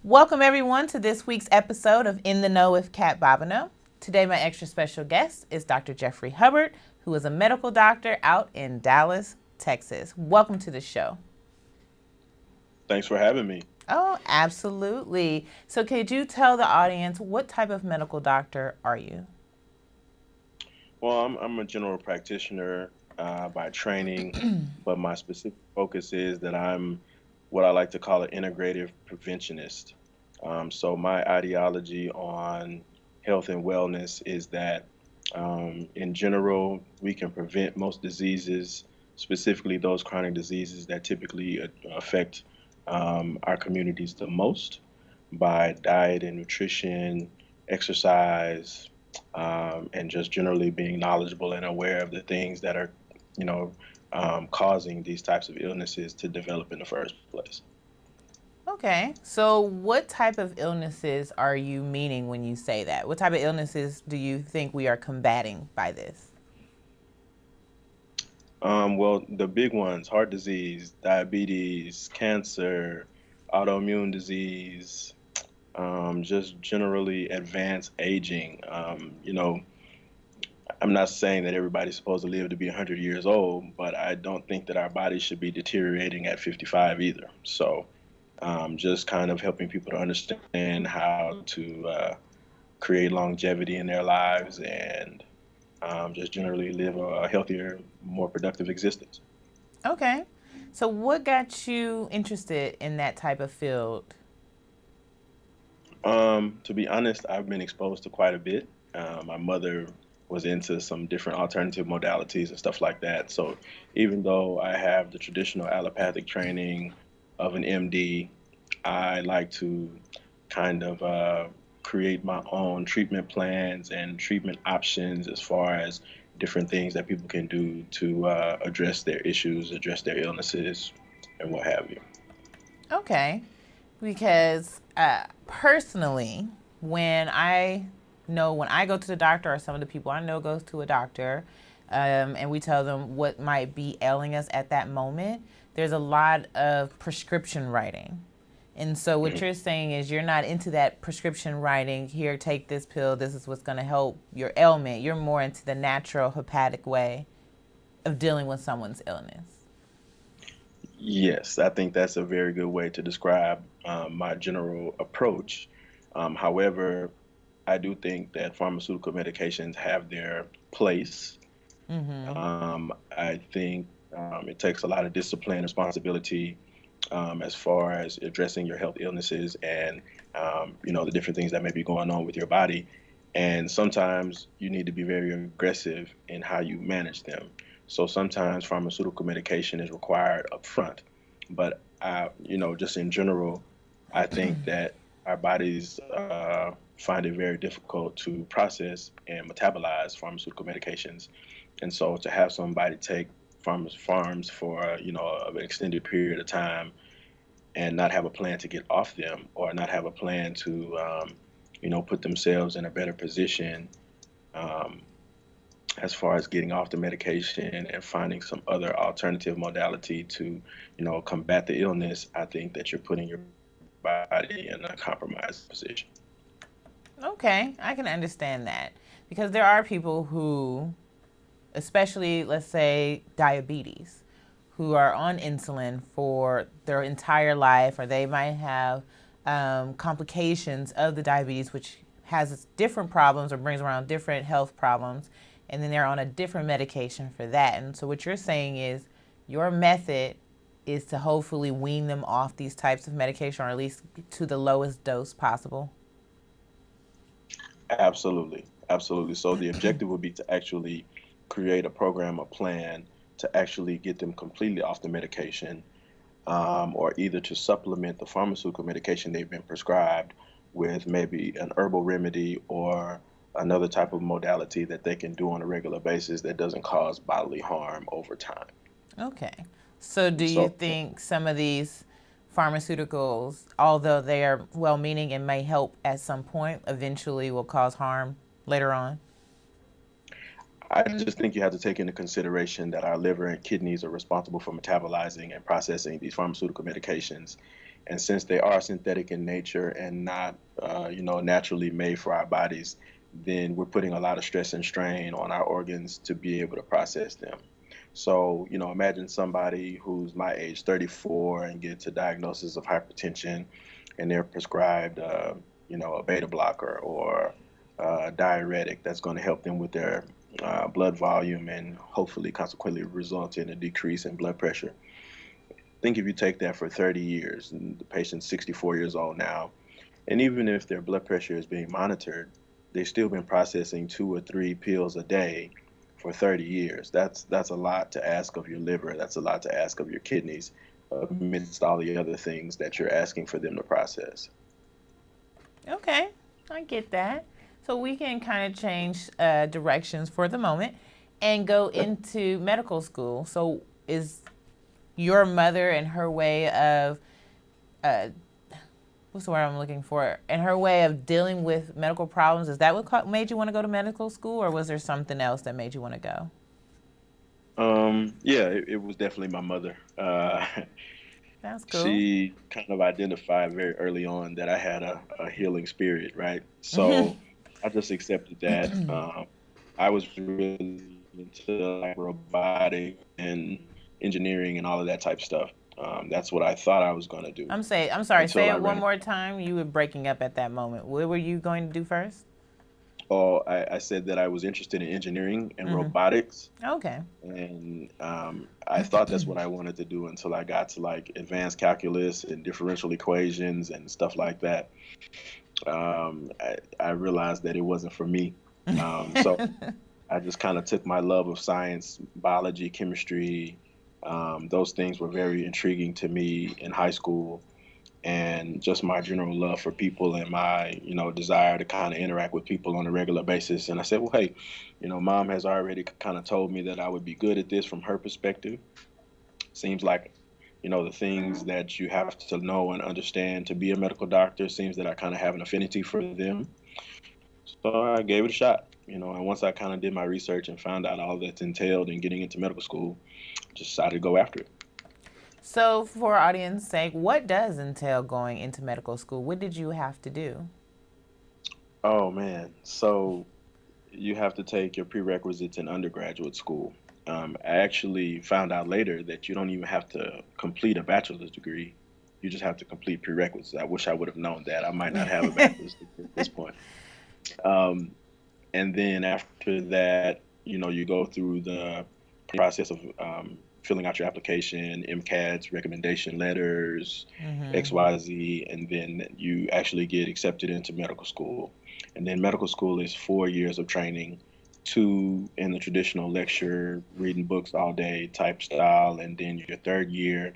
Welcome everyone to this week's episode of In the Know with Kat Bobineau. Today my extra special guest is Dr. Jeffrey Hubbard, who is a medical doctor out in Dallas, Texas. Welcome to the show. Thanks for having me. Oh, absolutely. So could you tell the audience what type of medical doctor are you? Well, I'm a general practitioner by training, but my specific focus is that I'm what I like to call an integrative preventionist. So my ideology on health and wellness is that, in general, we can prevent most diseases, specifically those chronic diseases that typically affect our communities the most, by diet and nutrition, exercise, and just generally being knowledgeable and aware of the things that are, you know, causing these types of illnesses to develop in the first place. Okay, so what type of illnesses are you meaning when you say that? What type of illnesses do you think we are combating by this? Well, the big ones: heart disease, diabetes, cancer, autoimmune disease, just generally advanced aging. I'm not saying that everybody's supposed to live to be 100 years old, but I don't think that our bodies should be deteriorating at 55 either. So, just kind of helping people to understand how to create longevity in their lives and just generally live a healthier, more productive existence. Okay, so what got you interested in that type of field? To be honest, I've been exposed to quite a bit. My mother was into some different alternative modalities and stuff like that. So even though I have the traditional allopathic training of an MD, I like to kind of create my own treatment plans and treatment options as far as different things that people can do to address their issues, address their illnesses, and what have you. Okay, because personally, when I go to the doctor, or some of the people I know goes to a doctor, and we tell them what might be ailing us at that moment, there's a lot of prescription writing. And so what Mhm. you're saying is you're not into that prescription writing, here, take this pill, this is what's going to help your ailment. You're more into the natural hepatic way of dealing with someone's illness. Yes, I think that's a very good way to describe my general approach. However, I do think that pharmaceutical medications have their place. Mm-hmm. I think it takes a lot of discipline, responsibility, as far as addressing your health illnesses and the different things that may be going on with your body. And sometimes you need to be very aggressive in how you manage them. So sometimes pharmaceutical medication is required up front. But just in general, I think that our bodies find it very difficult to process and metabolize pharmaceutical medications. And so to have somebody take farms for an extended period of time and not have a plan to get off them or not have a plan to put themselves in a better position, um, as far as getting off the medication and finding some other alternative modality to combat the illness, I think that you're putting your body in a compromised position. Okay, I can understand that because there are people who, especially let's say diabetes, who are on insulin for their entire life, or they might have complications of the diabetes, which has different problems or brings around different health problems, and then they're on a different medication for that. And so, what you're saying is your method is to hopefully wean them off these types of medication, or at least to the lowest dose possible. Absolutely, absolutely. So the objective would be to actually create a program, a plan to actually get them completely off the medication, or either to supplement the pharmaceutical medication they've been prescribed with maybe an herbal remedy or another type of modality that they can do on a regular basis that doesn't cause bodily harm over time. Okay. So, do you So think some of these pharmaceuticals, although they are well meaning and may help at some point, eventually will cause harm later on? I just think you have to take into consideration that our liver and kidneys are responsible for metabolizing and processing these pharmaceutical medications. And since they are synthetic in nature and not, naturally made for our bodies, then we're putting a lot of stress and strain on our organs to be able to process them. So, imagine somebody who's my age, 34, and gets a diagnosis of hypertension, and they're prescribed, a beta blocker or a diuretic that's going to help them with their blood volume and hopefully consequently result in a decrease in blood pressure. Think if you take that for 30 years, and the patient's 64 years old now, and even if their blood pressure is being monitored, they've still been processing 2 or 3 pills a day for 30 years. That's a lot to ask of your liver. That's a lot to ask of your kidneys, amidst all the other things that you're asking for them to process. Okay, I get that. So we can kind of change directions for the moment and go into medical school. So is your mother and her way of what's the word I'm looking for? And her way of dealing with medical problems, is that what made you want to go to medical school, or was there something else that made you want to go? Yeah, it was definitely my mother. That's cool. She kind of identified very early on that I had a healing spirit, right? So I just accepted that. I was really into like robotics and engineering and all of that type of stuff. That's what I thought I was going to do I'm sorry, until say I it one ran. more time. You were breaking up at that moment. What were you going to do first? Oh, I said that I was interested in engineering and Mm-hmm. robotics, Okay. and I thought that's what I wanted to do until I got to like advanced calculus and differential equations and stuff like that. I realized that it wasn't for me. So I just kind of took my love of science, biology, chemistry. Those things were very intriguing to me in high school, and just my general love for people and my, desire to kind of interact with people on a regular basis. And I said, well, hey, mom has already kind of told me that I would be good at this from her perspective. Seems like, the things that you have to know and understand to be a medical doctor, seems that I kind of have an affinity for them. So I gave it a shot, and once I kind of did my research and found out all that's entailed in getting into medical school, just decided to go after it. So, for our audience sake, what does entail going into medical school? What did you have to do? Oh man. So you have to take your prerequisites in undergraduate school. I actually found out later that you don't even have to complete a bachelor's degree. You just have to complete prerequisites. I wish I would have known that. I might not have a bachelor's degree at this point. Um, and then after that, you go through the process of filling out your application, MCATs, recommendation letters, Mm-hmm. XYZ, and then you actually get accepted into medical school. And then medical school is 4 years of training, two in the traditional lecture, reading books all day type style, and then your third year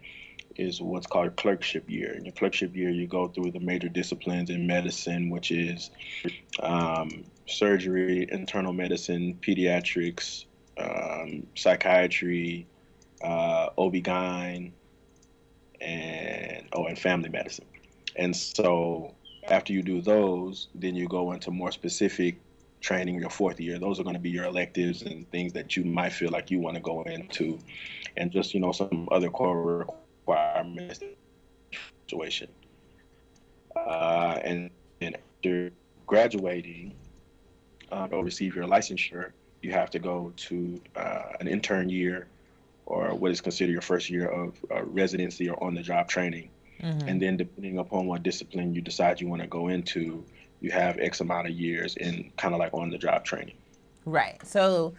is what's called your clerkship year. In your clerkship year, you go through the major disciplines in medicine, which is surgery, internal medicine, pediatrics, psychiatry, OB-GYN, and family medicine. And so after you do those, then you go into more specific training your fourth year. Those are going to be your electives and things that you might feel like you want to go into, and just some other core requirements situation. And then after graduating, or receive your licensure, you have to go to an intern year, or what is considered your first year of residency or on-the-job training. Mm-hmm. And then depending upon what discipline you decide you want to go into, you have X amount of years in kind of like on-the-job training. Right. So,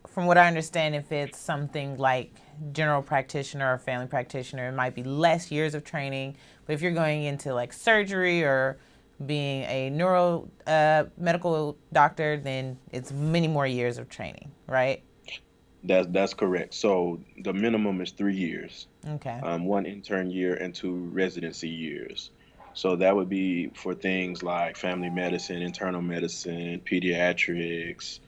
from what I understand, if it's something like general practitioner or family practitioner, it might be less years of training. But if you're going into like surgery or being a neuro medical doctor, then it's many more years of training, right? That's correct. So the minimum is 3 years, Okay. one intern year and two residency years. So that would be for things like family medicine, internal medicine, pediatrics,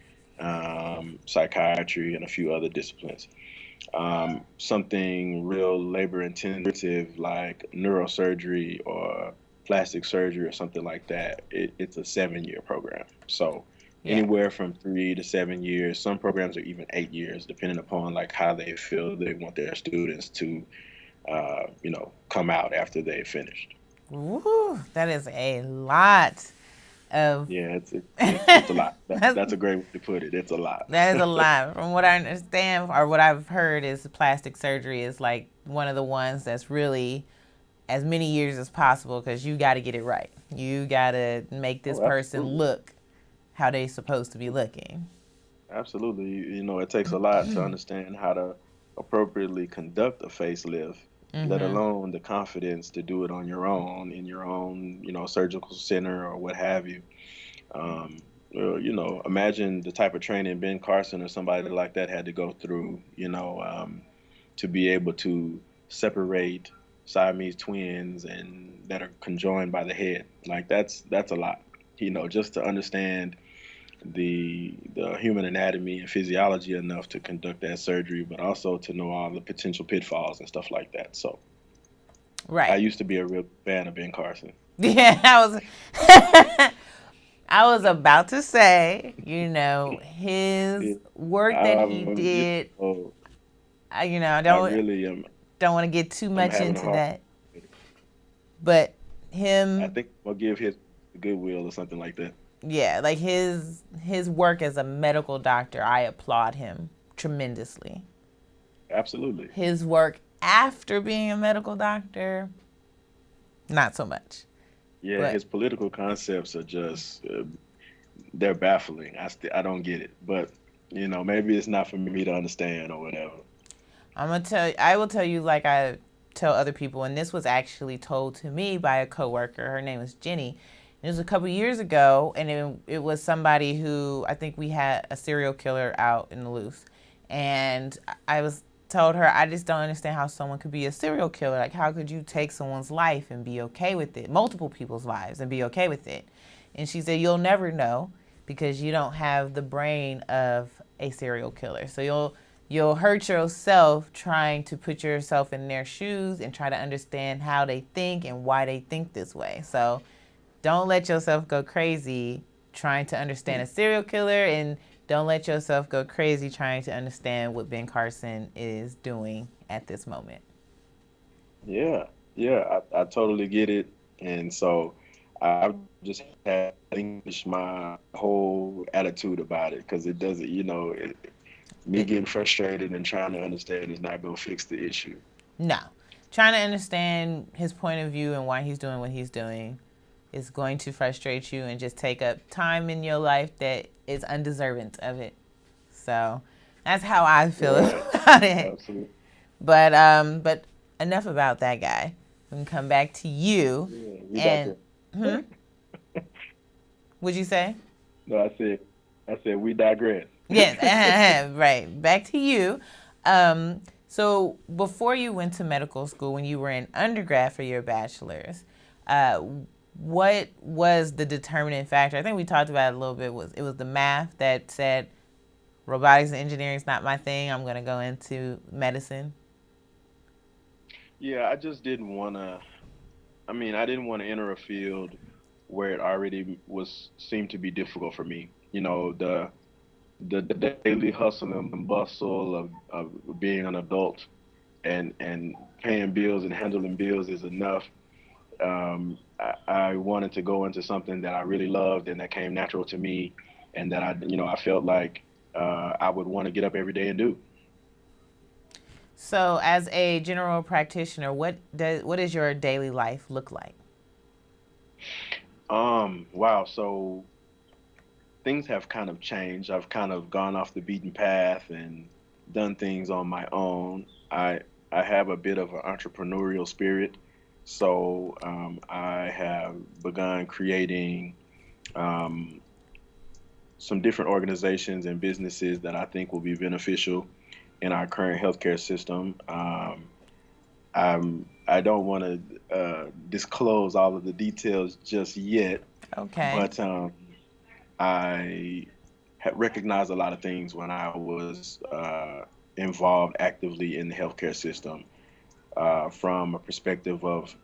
psychiatry, and a few other disciplines. Something real labor intensive like neurosurgery or plastic surgery or something like that, it's a 7 year program. So Yeah. anywhere from 3 to 7 years. Some programs are even 8 years, depending upon like how they feel they want their students to come out after they finished. Woo, that is a lot of. Yeah, it's a lot. That's That's, a great way to put it. It's a lot. that is a lot. From what I understand or what I've heard is plastic surgery is like one of the ones that's really as many years as possible because you got to get it right. You got to make this Oh, person absolutely. look how they supposed to be looking. Absolutely. It takes a lot to understand how to appropriately conduct a facelift, let Mm-hmm. alone the confidence to do it on your own in your own, surgical center or what have you. Imagine the type of training Ben Carson or somebody like that had to go through, to be able to separate Siamese twins and that are conjoined by the head. Like that's a lot. Just to understand the human anatomy and physiology enough to conduct that surgery, but also to know all the potential pitfalls and stuff like that. So I Right. used to be a real fan of Ben Carson. Yeah, I was. I was about to say, his It, work that he I'm, did. I I don't really am. want to get too I'm much having a into hard. that, but I him, think I'll give his goodwill or something like that. yeah, like his work as a medical doctor, I applaud him tremendously. Absolutely. His work after being a medical doctor, not so much. Yeah, But his political concepts are just they're baffling. I don't get it, but maybe it's not for me to understand or whatever. I will tell you like I tell other people, and this was actually told to me by a coworker. Her name is Jenny. It was a couple years ago, and it was somebody who I think we had a serial killer out in the loose, and I was told her I just don't understand how someone could be a serial killer. Like, how could you take someone's life and be okay with it, multiple people's lives, and be okay with it? And she said you'll never know because you don't have the brain of a serial killer. So you'll hurt yourself trying to put yourself in their shoes and try to understand how they think and why they think this way. So don't let yourself go crazy trying to understand a serial killer, and don't let yourself go crazy trying to understand what Ben Carson is doing at this moment. Yeah, yeah, I totally get it. And so I've just had to relinquish my whole attitude about it because it doesn't, me It, getting frustrated and trying to understand is not going to fix the issue. no. Trying to understand his point of view and why he's doing what he's doing is going to frustrate you and just take up time in your life that is undeserving of it. So that's how I feel Right. about it. Absolutely. But enough about that guy. We can come back to you. Yeah, we And digress. would you say? No, I said we digress. Yes, right. Back to you. So before you went to medical school, when you were in undergrad for your bachelor's, uh, what was the determining factor? I think we talked about it a little bit. It was the math that said robotics and engineering is not my thing. I'm going to go into medicine. Yeah, I just didn't want to. I mean, I didn't want to enter a field where it already was seemed to be difficult for me. The daily hustle and bustle of being an adult and paying bills and handling bills is enough. I wanted to go into something that I really loved and that came natural to me, and that I felt like I would want to get up every day and do. So, as a general practitioner, what does your daily life look like? Wow. So things have kind of changed. I've kind of gone off the beaten path and done things on my own. I have a bit of an entrepreneurial spirit, so I have begun creating um, some different organizations and businesses that I think will be beneficial in our current healthcare system. I don't want to disclose all of the details just yet, Okay. but I had recognized a lot of things when I was involved actively in the healthcare system, from a perspective of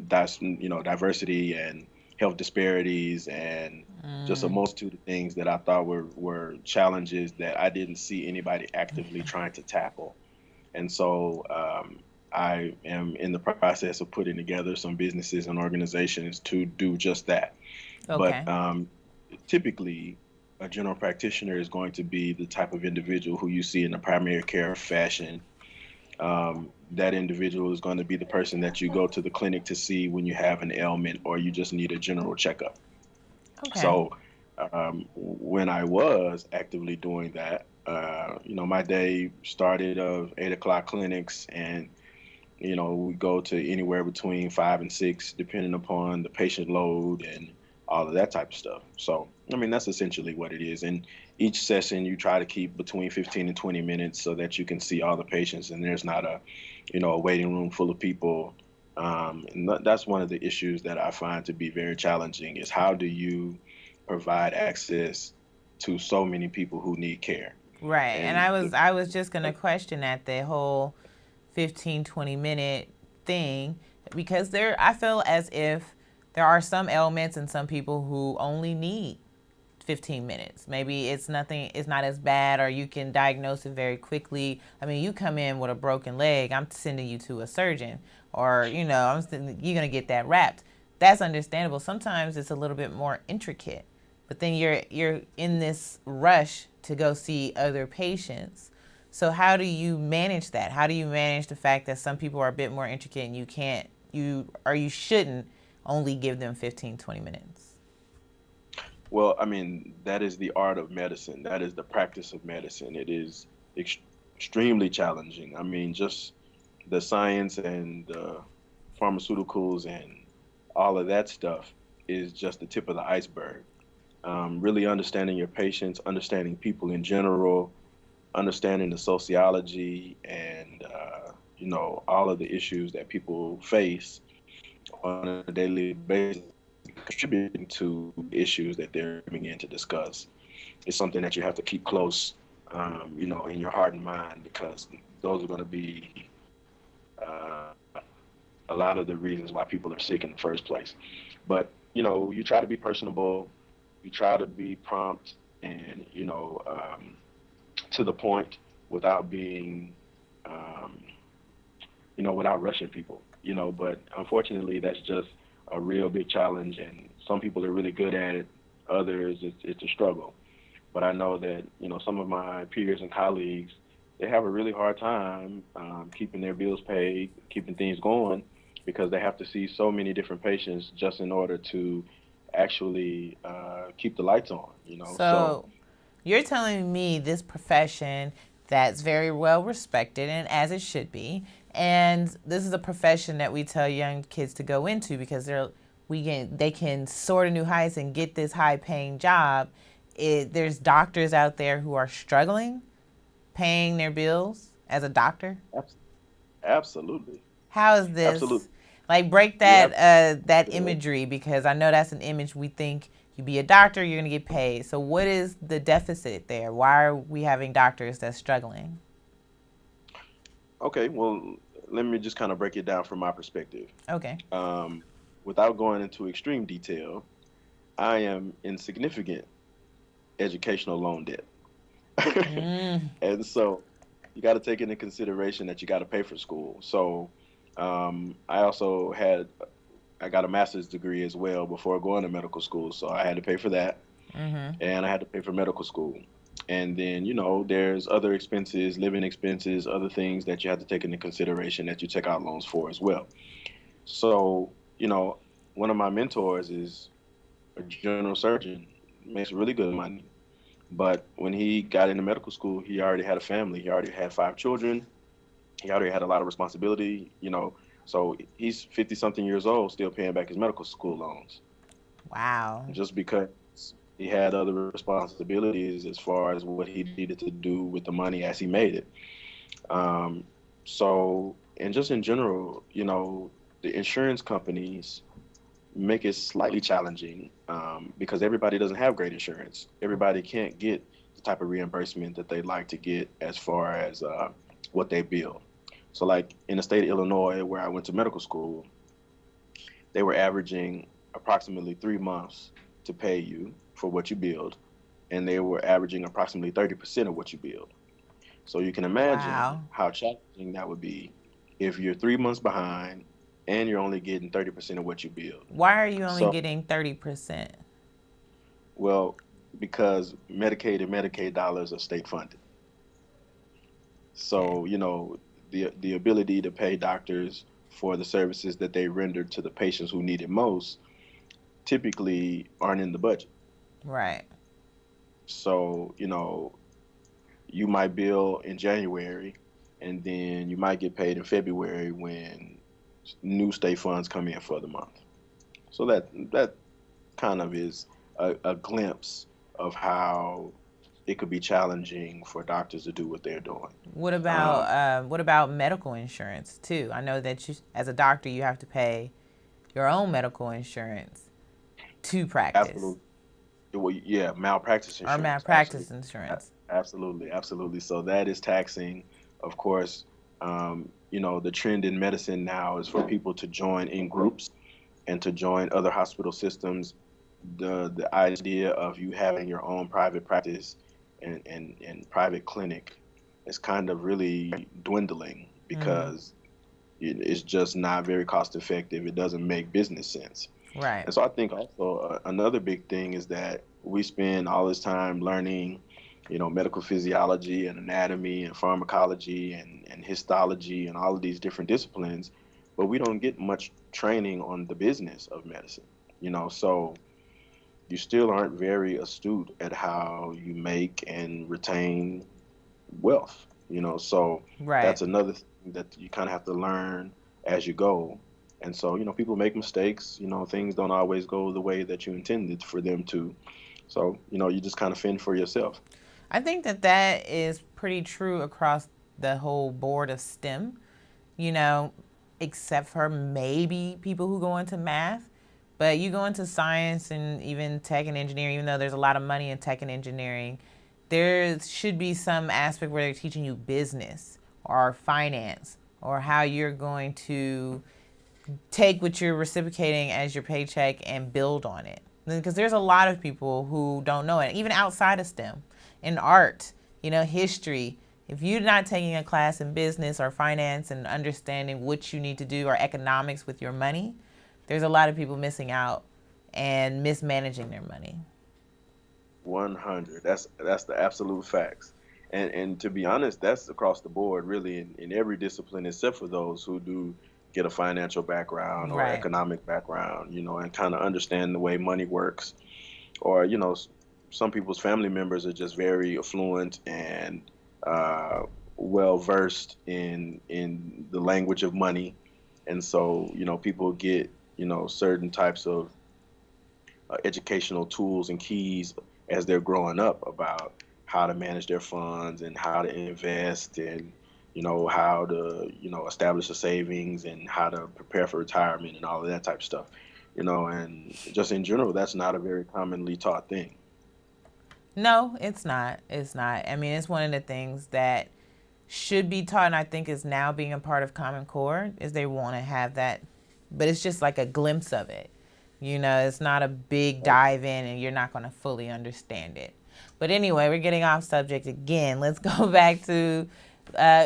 diversity and health disparities and just a Mm, multitude of things that I thought were challenges that I didn't see anybody actively trying to tackle. And so I am in the process of putting together some businesses and organizations to do just that. But Okay. typically, a general practitioner is going to be the type of individual who you see in the primary care fashion. That individual is going to be the person that you go to the clinic to see when you have an ailment or you just need a general checkup. Okay. So when I was actively doing that, my day started of 8 o'clock clinics, and we go to anywhere between 5 and 6, depending upon the patient load and all of that type of stuff. So, I mean, that's essentially what it is. And each session, you try to keep between 15 and 20 minutes so that you can see all the patients, and there's not a waiting room full of people. And that's one of the issues that I find to be very challenging is how do you provide access to so many people who need care? Right. And And I was just going to question that the whole 15 20 minute thing, because I feel as if there are some ailments and some people who only need 15 minutes. Maybe it's not as bad, or you can diagnose it very quickly. I mean, you come in with a broken leg, I'm sending you to a surgeon, or, you're going to get that wrapped. That's understandable. Sometimes it's a little bit more intricate, but then you're in this rush to go see other patients. So how do you manage that? How do you manage the fact that some people are a bit more intricate and you shouldn't only give them 15 20 minutes? Well, I mean, that is the art of medicine. That is the practice of medicine. It is ex extremely challenging. I mean, just the science and the pharmaceuticals and all of that stuff is just the tip of the iceberg. Really understanding your patients, understanding people in general, understanding the sociology and all of the issues that people face on a daily basis, contributing to issues that they're coming in to discuss. It's something that you have to keep close, in your heart and mind, because those are going to be uh, a lot of the reasons why people are sick in the first place. But you try to be personable, you try to be prompt, and to the point without being, um, without rushing people. But unfortunately, that's just a real big challenge, and some people are really good at it. Others, it's a struggle. But I know that some of my peers and colleagues, they have a really hard time keeping their bills paid, keeping things going, because they have to see so many different patients just in order to actually keep the lights on. So So you're telling me this profession that's very well respected, and as it should be, and this is a profession that we tell young kids to go into because they can soar to new heights and get this high paying job. There's doctors out there who are struggling paying their bills as a doctor. abs- absolutely, How is this? absolutely, Like, break you have. that imagery, because I know that's an image we think you be a doctor, you're gonna get paid. So what is the deficit there? Why are we having doctors that's struggling? Okay, well, let me just kind of break it down from my perspective. Okay. Um, Without going into extreme detail, I am in significant educational loan debt. Mm, And so you got to take into consideration that you got to pay for school. So I also I got a master's degree as well before going to medical school. So I had to pay for that, mm-hmm. and I had to pay for medical school. And then, there's other expenses, living expenses, other things that you have to take into consideration that you take out loans for as well. So, one of my mentors is a general surgeon, makes really good money. But when he got into medical school, he already had a family. He already had 5 children. He already had a lot of responsibility. So he's 50 something years old, still paying back his medical school loans Wow. just because he had other responsibilities as far as what he needed to do with the money as he made it. Um, and just in general, the insurance companies make it slightly challenging because everybody doesn't have great insurance. Everybody can't get the type of reimbursement that they like to get as far as what they bill. So, like in the state of Illinois, where I went to medical school, they were averaging approximately 3 months to pay you for what you build, and they were averaging approximately 30% of what you build. So you can imagine Wow. how challenging that would be if you're 3 months behind and you're only getting 30% of what you build. Why are you only So, getting 30%? well, because Medicaid and Medicaid dollars are state funded. Okay. So, the ability to pay doctors for the services that they render to the patients who need it most typically aren't in the budget. Right. So, you might bill in January and then you might get paid in February when new state funds come in for the month. So that kind of is a glimpse of how it could be challenging for doctors to do what they're doing. Um, What about medical insurance too? I know that you, as a doctor, you have to pay your own medical insurance to practice, Absolutely. Well, yeah, malpractice or insurance. malpractice insurance. Absolutely. Absolutely. So that is taxing. Of course, the trend in medicine now is for people to join in groups and to join other hospital systems. The idea of you having your own private practice and private clinic is kind of really dwindling Mm-hmm. because it's just not very cost effective. It doesn't make business sense. Right. And so I think also another big thing is that we spend all this time learning, medical physiology and anatomy and pharmacology and histology and all of these different disciplines, but we don't get much training on the business of medicine. So you still aren't very astute at how you make and retain wealth. So Right. that's another thing that you kind of have to learn as you go. And so, people make mistakes. Things don't always go the way that you intended for them to. So, you just kind of fend for yourself. I think that that is pretty true across the whole board of STEM, you know, except for maybe people who go into math. But you go into science and even tech and engineering, even though there's a lot of money in tech and engineering, there should be some aspect where they're teaching you business or finance or how you're going to take what you're reciprocating as your paycheck and build on it. Because there's a lot of people who don't know it, even outside of STEM, in art, history. If you're not taking a class in business or finance and understanding what you need to do or economics with your money, there's a lot of people missing out and mismanaging their money. 100. That's the absolute facts. And to be honest, that's across the board, really, in every discipline, except for those who do get a financial background or Right. economic background, and kind of understand the way money works. Or some people's family members are just very affluent and uh, well versed in the language of money, and so people get certain types of educational tools and keys as they're growing up about how to manage their funds and how to invest and how to establish a savings and how to prepare for retirement and all of that type of stuff, and just in general that's not a very commonly taught thing. No, it's not. It's not. I mean, it's one of the things that should be taught, and I think is now being a part of Common Core, is they want to have that, but it's just like a glimpse of it. It's not a big dive in, and you're not going to fully understand it. But anyway, we're getting off subject again. Let's go back to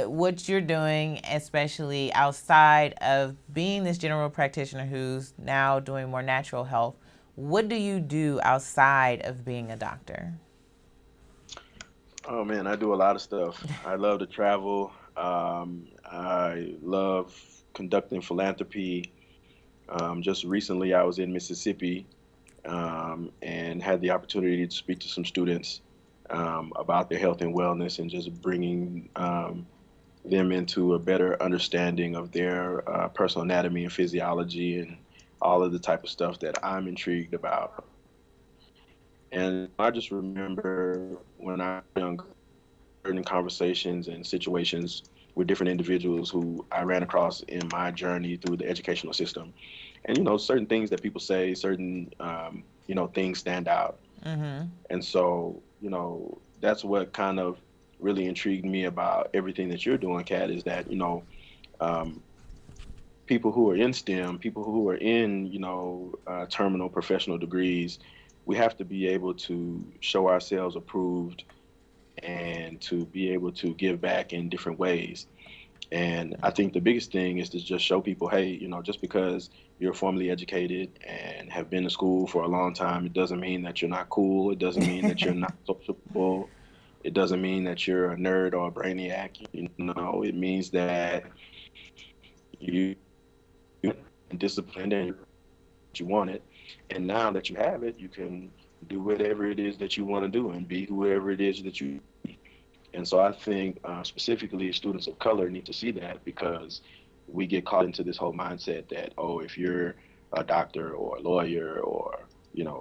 what you're doing, especially outside of being this general practitioner who's now doing more natural health. What do you do outside of being a doctor? Oh man, I do a lot of stuff. I love to travel. I love conducting philanthropy. Just recently, I was in Mississippi and had the opportunity to speak to some students about their health and wellness and just bringing them into a better understanding of their personal anatomy and physiology and all of the type of stuff that I'm intrigued about. And I just remember when I was young, certain conversations and situations with different individuals who I ran across in my journey through the educational system. And, certain things that people say, certain, things stand out. Mm-hmm. And so, that's what kind of really intrigued me about everything that you're doing, Kat, is that, um, people who are in STEM, people who are in, terminal professional degrees, we have to be able to show ourselves approved and to be able to give back in different ways. And I think the biggest thing is to just show people, hey, just because you're formally educated and have been to school for a long time, it doesn't mean that you're not cool. It doesn't mean that you're not sociable. It doesn't mean that you're a nerd or a brainiac. It means that you and disciplined and you want it. And now that you have it, you can do whatever it is that you want to do and be whoever it is that you. And so I think specifically students of color need to see that, because we get caught into this whole mindset that, oh, if you're a doctor or a lawyer or,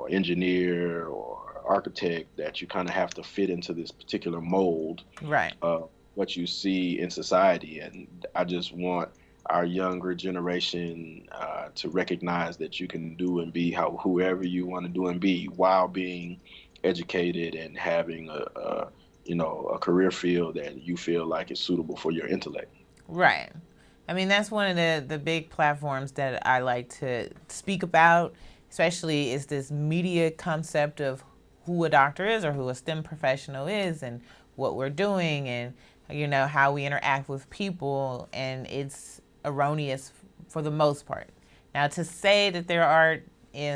engineer or architect, that you kind of have to fit into this particular mold Right. of what you see in society. And I just want our younger generation to recognize that you can do and be whoever you want to do and be, while being educated and having a career field that you feel like is suitable for your intellect. Right. I mean, that's one of the big platforms that I like to speak about, especially is this media concept of who a doctor is or who a STEM professional is and what we're doing and, how we interact with people. And it's erroneous for the most part. Now, to say that there are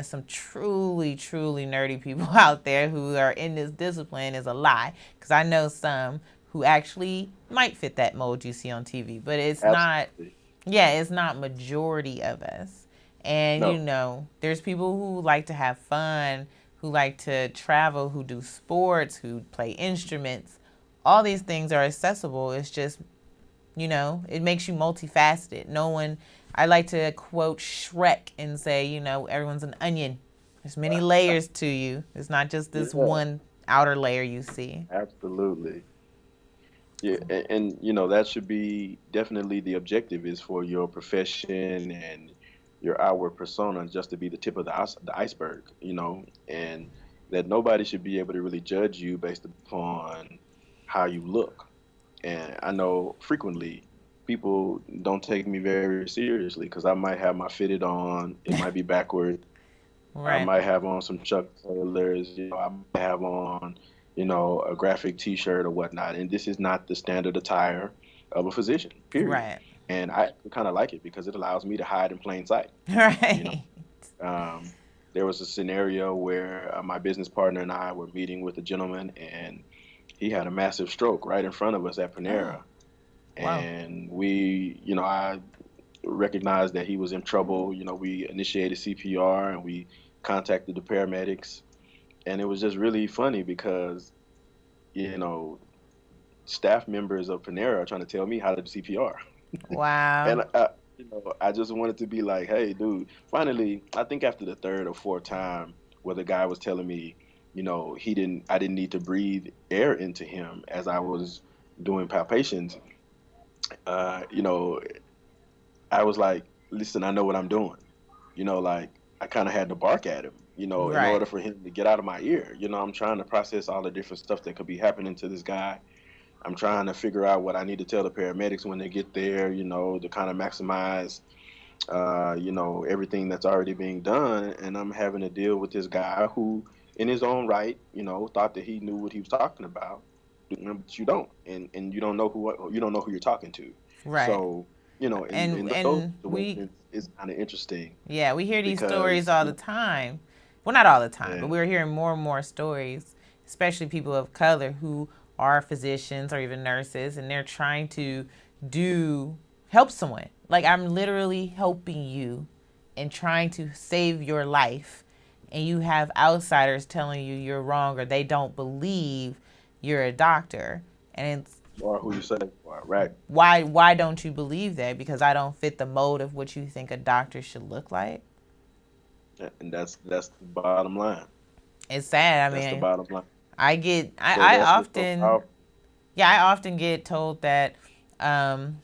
some truly, truly nerdy people out there who are in this discipline is a lie, because I know some who actually might fit that mold you see on TV, but it's not, Absolutely. yeah, it's not majority of us. And, No. there's people who like to have fun, who like to travel, who do sports, who play instruments. All these things are accessible. It's just, it makes you multifaceted. I like to quote Shrek and say, everyone's an onion. There's many layers to you. It's not just this Yeah, one outer layer you see. absolutely. Yeah, and that should be definitely the objective, is for your profession and your outward persona just to be the tip of the iceberg, and that nobody should be able to really judge you based upon how you look. And I know frequently people don't take me very seriously because I might have my fitted on, it might be backward. I Right. might have on some Chuck Taylors, I might have on, a graphic T-shirt or whatnot. And this is not the standard attire of a physician, period. Right. And I kind of like it because it allows me to hide in plain sight. You know, Right. um, there was a scenario where my business partner and I were meeting with a gentleman, and he had a massive stroke right in front of us at Oh, Panera. wow. And I recognized that he was in trouble. We initiated CPR and we contacted the paramedics. And it was just really funny because, you know, staff members of Panera are trying to tell me how to do CPR. Wow. And I just wanted to be like, hey, dude. Finally, I think after the third or fourth time, where the guy was telling me, I didn't need to breathe air into him as I was doing palpations. Uh, you know, I was like, listen, I know what I'm doing. Like I kind of had to bark at him, in Right. order for him to get out of my ear. I'm trying to process all the different stuff that could be happening to this guy. I'm trying to figure out what I need to tell the paramedics when they get there, to kind of maximize, everything that's already being done. And I'm having to deal with this guy who, in his own right, thought that he knew what he was talking about, but you don't, and you don't know who you're talking to. Right. So, And in those and we situations, it's kind of interesting yeah, we hear these stories because, all the time. Well, not all the time, but yeah, we're hearing more and more stories, especially people of color who are physicians or even nurses, and they're trying to do help someone. Like, I'm literally helping you and trying to save your life, and you have outsiders telling you you're wrong or they don't believe you're a doctor. And it's or who you say, right? why don't you believe that? Because I don't fit the mold of what you think a doctor should look like. Yeah, and that's the bottom line. It's sad. I That's the mean, bottom line. So I that's what's so often, powerful. yeah, I often get told um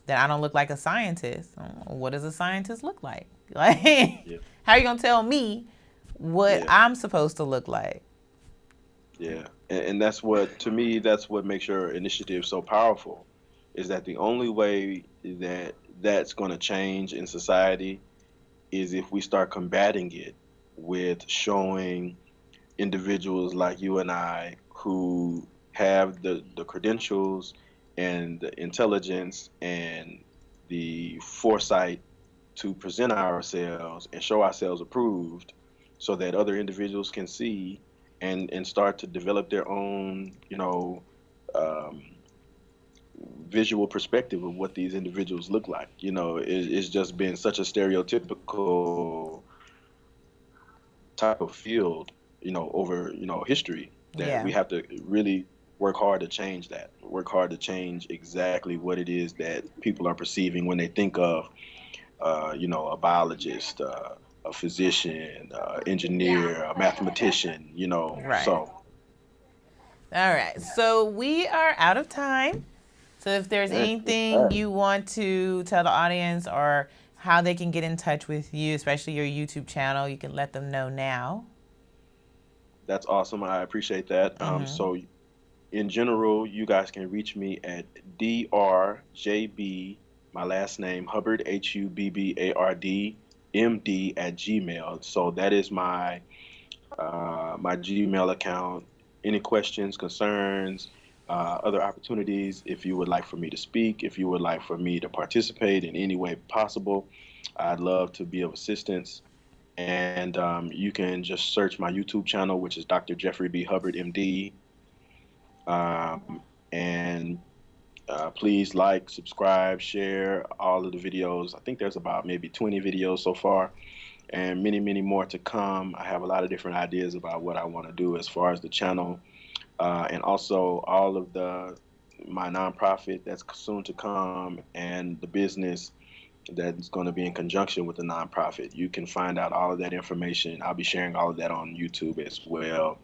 that I don't look like a scientist. What does a scientist look like? Like, Yeah, how are you gonna tell me what yeah, I'm supposed to look like? yeah. And that's what, to me, that's what makes your initiative so powerful, is that the only way that that's going to change in society is if we start combating it with showing individuals like you and I who have the credentials and the intelligence and the foresight to present ourselves and show ourselves approved so that other individuals can see and start to develop their own, um, visual perspective of what these individuals look like. It's just been such a stereotypical type of field, over, history, that Yeah. we have to really work hard to change that, work hard to change exactly what it is that people are perceiving when they think of, a biologist, a physician, engineer, a mathematician, Right. so. All right. So we are out of time. So if there's Yeah, anything you want to tell the audience or how they can get in touch with you, especially your YouTube channel, you can let them know now. that's awesome. I appreciate that. Mm-hmm. So in general, you guys can reach me at drjb, my last name, Hubbard, Hubbard, MD at Gmail. So that is my Gmail account. Any questions, concerns, other opportunities, if you would like for me to speak, if you would like for me to participate in any way possible, I'd love to be of assistance. And you can just search my YouTube channel, which is Dr. Jeffrey B. Hubbard, MD. And please like, subscribe, share all of the videos. I think there's about maybe 20 videos so far, and many, many more to come. I have a lot of different ideas about what I want to do as far as the channel, and also all of my nonprofit that's soon to come, and the business that's going to be in conjunction with the nonprofit. You can find out all of that information. I'll be sharing all of that on YouTube as well.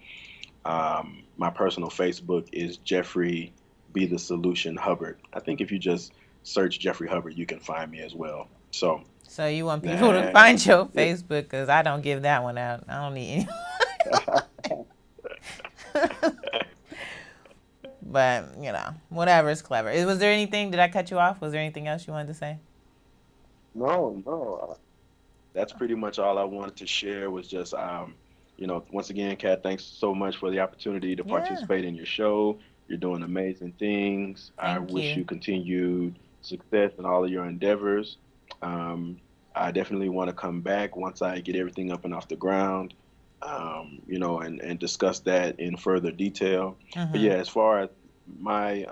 My personal Facebook is Jeffrey Be the Solution Hubbard. I think if you just search Jeffrey Hubbard, you can find me as well. So So you want people to find that's your it. Facebook because I don't give that one out. I don't need any. But, whatever is clever. Was there anything, did I cut you off? Was there anything else you wanted to say? No, no. That's pretty much all I wanted to share was just, once again, Kat, thanks so much for the opportunity to Yeah. participate in your show. You're doing amazing things. I Thank wish you. you continued success in all of your endeavors. Um, I definitely want to come back once I get everything up and off the ground, and discuss that in further detail. But Mm-hmm. yeah, as far as my,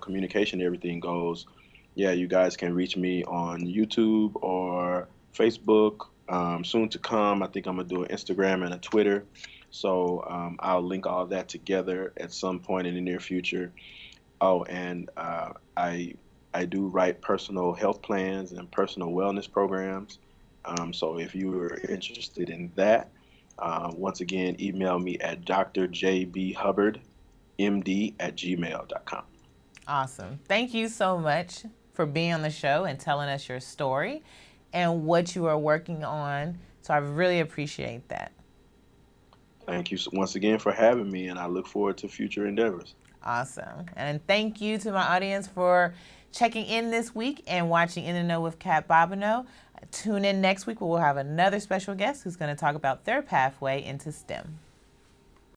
communication and everything goes, yeah, you guys can reach me on YouTube or Facebook. Soon to come, I think I'm gonna do an Instagram and a Twitter. So I'll link all that together at some point in the near future. Oh, and I do write personal health plans and personal wellness programs. So if you are interested in that, once again, email me at drjbhubbardmd@gmail.com. Awesome. Thank you so much for being on the show and telling us your story and what you are working on. So I really appreciate that. Thank you once again for having me, and I look forward to future endeavors. Awesome. And thank you to my audience for checking in this week and watching In the Know with Kat Bobineau. Tune in next week where we'll have another special guest who's going to talk about their pathway into STEM.